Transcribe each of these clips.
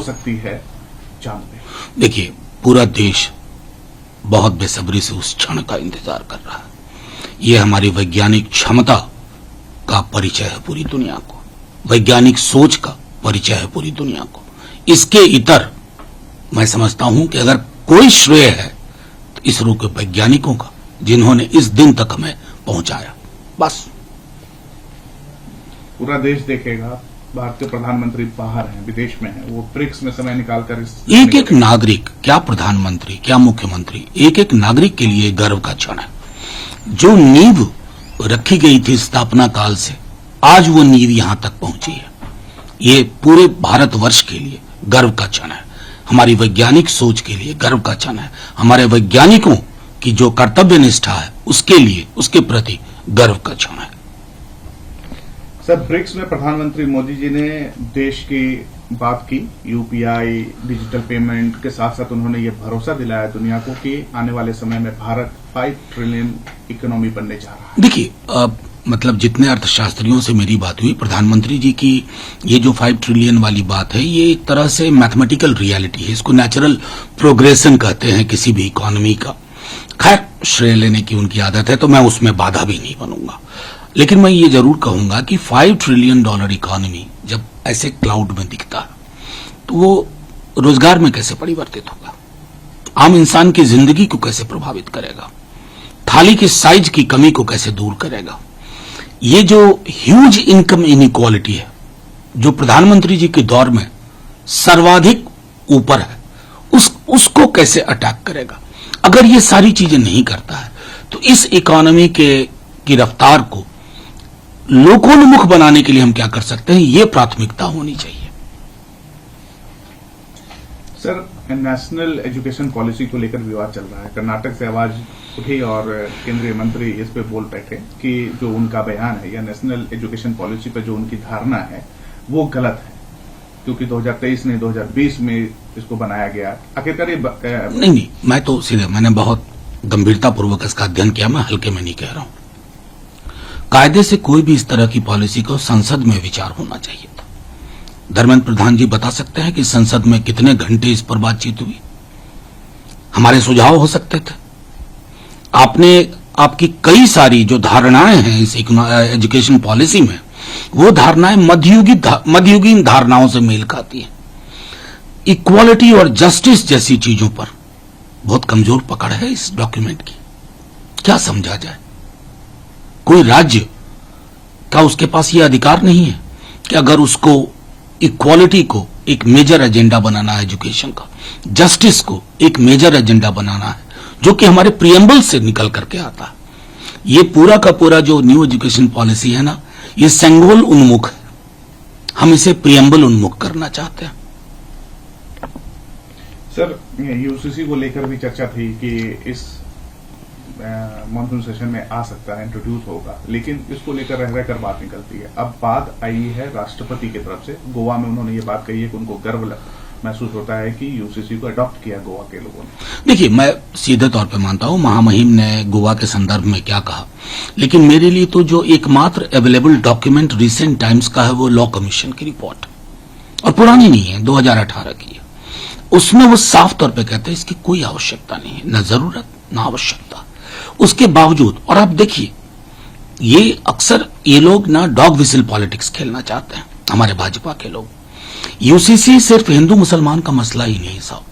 सकती है चांद पे? देखिए, पूरा देश बहुत बेसब्री से उस क्षण का इंतजार कर रहा है। ये हमारी वैज्ञानिक क्षमता का परिचय है पूरी दुनिया को, वैज्ञानिक सोच का परिचय है पूरी दुनिया को। इसके इतर मैं समझता हूं कि अगर कोई श्रेय है तो इसरो के वैज्ञानिकों का, जिन्होंने इस दिन तक हमें पहुंचाया। बस पूरा देश देखेगा, भारतीय प्रधानमंत्री बाहर हैं, विदेश में हैं, वो ब्रिक्स में समय निकालकर एक एक नागरिक, क्या प्रधानमंत्री, क्या मुख्यमंत्री, एक एक नागरिक के लिए गर्व का क्षण है। जो नींव रखी गई थी स्थापना काल से, आज वो नींव यहां तक पहुंची है। ये पूरे भारतवर्ष के लिए गर्व का क्षण है, हमारी वैज्ञानिक सोच के लिए गर्व का क्षण है, हमारे वैज्ञानिकों की जो कर्तव्य निष्ठा है उसके लिए, उसके प्रति गर्व का क्षण है। सर, ब्रिक्स में प्रधानमंत्री मोदी जी ने देश की बात की, यूपीआई, डिजिटल पेमेंट के साथ साथ उन्होंने ये भरोसा दिलाया दुनिया को कि आने वाले समय में भारत 5 ट्रिलियन इकोनॉमी बनने जा रहा है। देखिए, मतलब जितने अर्थशास्त्रियों से मेरी बात हुई, प्रधानमंत्री जी की ये जो 5 ट्रिलियन वाली बात है, ये एक तरह से मैथमेटिकल रियलिटी है। इसको नेचुरल प्रोग्रेशन कहते हैं किसी भी इकोनॉमी का। खैर, श्रेय लेने की उनकी आदत है, तो मैं उसमें बाधा भी नहीं बनूंगा। लेकिन मैं ये जरूर कहूंगा कि $5 ट्रिलियन इकोनॉमी जब ऐसे क्लाउड में दिखता है तो वो रोजगार में कैसे परिवर्तित होगा, आम इंसान की जिंदगी को कैसे प्रभावित करेगा, थाली की साइज की कमी को कैसे दूर करेगा। ये जो ह्यूज इनकम इनइक्वालिटी है, जो प्रधानमंत्री जी के दौर में सर्वाधिक ऊपर है, उसको कैसे अटैक करेगा। अगर ये सारी चीजें नहीं करता है तो इस इकोनॉमी की रफ्तार को लोकोन्मुख बनाने के लिए हम क्या कर सकते हैं, ये प्राथमिकता होनी चाहिए। सर, नेशनल एजुकेशन पॉलिसी को लेकर विवाद चल रहा है। कर्नाटक से आवाज उठी और केंद्रीय मंत्री इस पे बोल बैठे कि जो उनका बयान है या नेशनल एजुकेशन पॉलिसी पे जो उनकी धारणा है वो गलत है, क्योंकि 2023 नहीं 2020 में इसको बनाया गया। आखिरकार ये नहीं, मैं तो सीधे, मैंने बहुत गंभीरता पूर्वक इसका अध्ययन किया, मैं हल्के में नहीं कह रहा हूं। कायदे से कोई भी इस तरह की पॉलिसी को संसद में विचार होना चाहिए था। धर्मेंद्र प्रधान जी बता सकते हैं कि संसद में कितने घंटे इस पर बातचीत हुई, हमारे सुझाव हो सकते थे। आपकी कई सारी जो धारणाएं हैं इस एजुकेशन पॉलिसी में, वो धारणाएं मध्ययुगीन धारणाओं से मेल खाती हैं। इक्वालिटी और जस्टिस जैसी चीजों पर बहुत कमजोर पकड़ है इस डॉक्यूमेंट की। क्या समझा जाए, कोई राज्य का उसके पास यह अधिकार नहीं है कि अगर उसको इक्वालिटी को एक मेजर एजेंडा बनाना है, एजुकेशन का जस्टिस को एक मेजर एजेंडा बनाना है, जो कि हमारे प्रियम्बल से निकल करके आता है। ये पूरा का पूरा जो न्यू एजुकेशन पॉलिसी है ना, ये सेंगोल उन्मुख है, हम इसे प्रियम्बल उन्मुख करना चाहते हैं। सर, यूसीसी को लेकर भी चर्चा थी कि इस मॉनसून सेशन में आ सकता है, इंट्रोड्यूस होगा, लेकिन इसको लेकर रह रहकर बात निकलती है। अब बात आई है राष्ट्रपति की तरफ से, गोवा में उन्होंने ये बात कही है कि उनको गर्व महसूस होता है कि यूसीसी को अडॉप्ट किया गोवा के लोगों ने। देखिए, मैं सीधे तौर पे मानता हूं महामहिम ने गोवा के संदर्भ में क्या कहा, लेकिन मेरे लिए तो जो एकमात्र अवेलेबल डॉक्यूमेंट रिसेंट टाइम्स का है वो लॉ कमीशन की रिपोर्ट, और पुरानी नहीं है, 2018 की है। उसमें वो साफ तौर पे कहते हैं इसकी कोई आवश्यकता नहीं है, न जरूरत न आवश्यकता। उसके बावजूद, और आप देखिए, ये अक्सर ये लोग ना डॉग विसिल पॉलिटिक्स खेलना चाहते हैं, हमारे भाजपा के लोग। यूसीसी सिर्फ हिंदू मुसलमान का मसला ही नहीं साहब,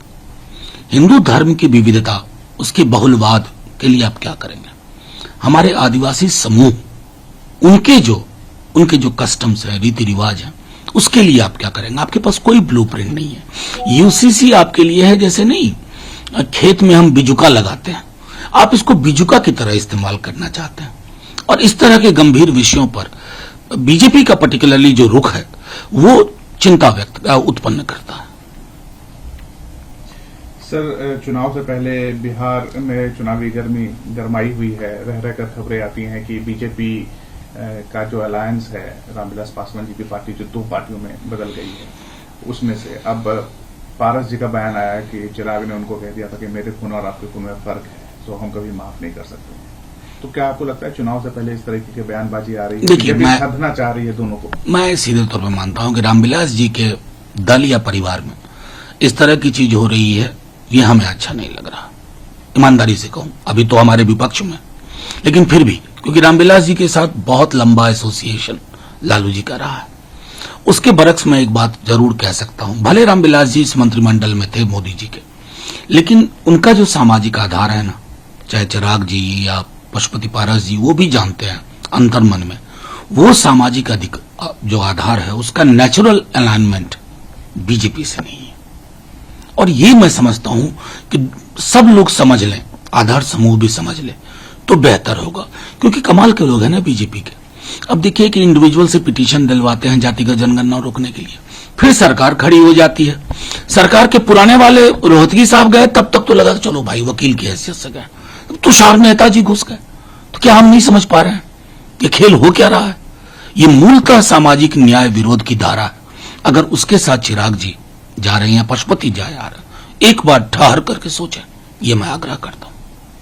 हिंदू धर्म की विविधता, उसके बहुलवाद के लिए आप क्या करेंगे। हमारे आदिवासी समूह, उनके जो कस्टम्स हैं, रीति रिवाज हैं, उसके लिए आप क्या करेंगे। आपके पास कोई ब्लूप्रिंट नहीं है। यूसीसी आपके लिए है जैसे नहीं खेत में हम बिजुका लगाते हैं, आप इसको बिजुका की तरह इस्तेमाल करना चाहते हैं। और इस तरह के गंभीर विषयों पर बीजेपी का पर्टिकुलरली जो रुख है वो चिंता उत्पन्न करता है। सर, चुनाव से पहले बिहार में चुनावी गरमाई हुई है। रह रहकर खबरें आती हैं कि बीजेपी का जो अलायंस है रामविलास पासवान जी की पार्टी जो 2 पार्टियों में बदल गई है, उसमें से अब पारस जी का बयान आया कि चिराग ने उनको कह दिया था कि मेरे खून और आपके खून में फर्क है, तो हम कभी माफ नहीं कर सकते। तो क्या आपको लगता है चुनाव से पहले इस तरह की बयानबाजी आ रही है, देखिए, मैं साधना चाह रही है दोनों को? मैं सीधे तौर पर मानता हूं कि रामविलास जी के दल या परिवार में इस तरह की चीज हो रही है, ये हमें अच्छा नहीं लग रहा, ईमानदारी से कहूं। अभी तो हमारे विपक्ष में, लेकिन फिर भी क्योंकि रामविलास जी के साथ बहुत लंबा एसोसिएशन लालू जी का रहा है, उसके बरक्स में एक बात जरूर कह सकता हूं। भले रामविलास जी इस मंत्रिमंडल में थे मोदी जी के, लेकिन उनका जो सामाजिक आधार है ना, चाहे चिराग जी या पशुपति पारस जी, वो भी जानते हैं अंतर्मन में, वो सामाजिक अधिक जो आधार है उसका नेचुरल अलाइनमेंट बीजेपी से नहीं है। और ये मैं समझता हूं कि सब लोग समझ लें, आधार समूह भी समझ ले तो बेहतर होगा, क्योंकि कमाल के लोग हैं ना बीजेपी के। अब देखिए कि इंडिविजुअल से पिटीशन दिलवाते हैं जातिगत जनगणना रोकने के लिए, फिर सरकार खड़ी हो जाती है। सरकार के पुराने वाले रोहतगी साहब गए, तब तक तो लगा चलो भाई वकील की हैसियत से गए, तुषार मेहता जी घुस गए। तो क्या हम नहीं समझ पा रहे हैं ये खेल हो क्या रहा है? ये मूलतः सामाजिक न्याय विरोध की धारा है। अगर उसके साथ चिराग जी जा रहे हैं, पशुपति जा रहे हैं, एक बार ठहर करके सोचें, ये मैं आग्रह करता हूं।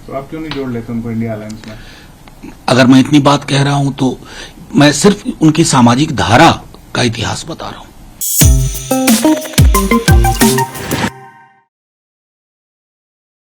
तो आप क्यों नहीं जोड़ लेते उनको इंडिया अलायंस में? अगर मैं इतनी बात कह रहा हूं तो मैं सिर्फ उनकी सामाजिक धारा का इतिहास बता रहा हूं।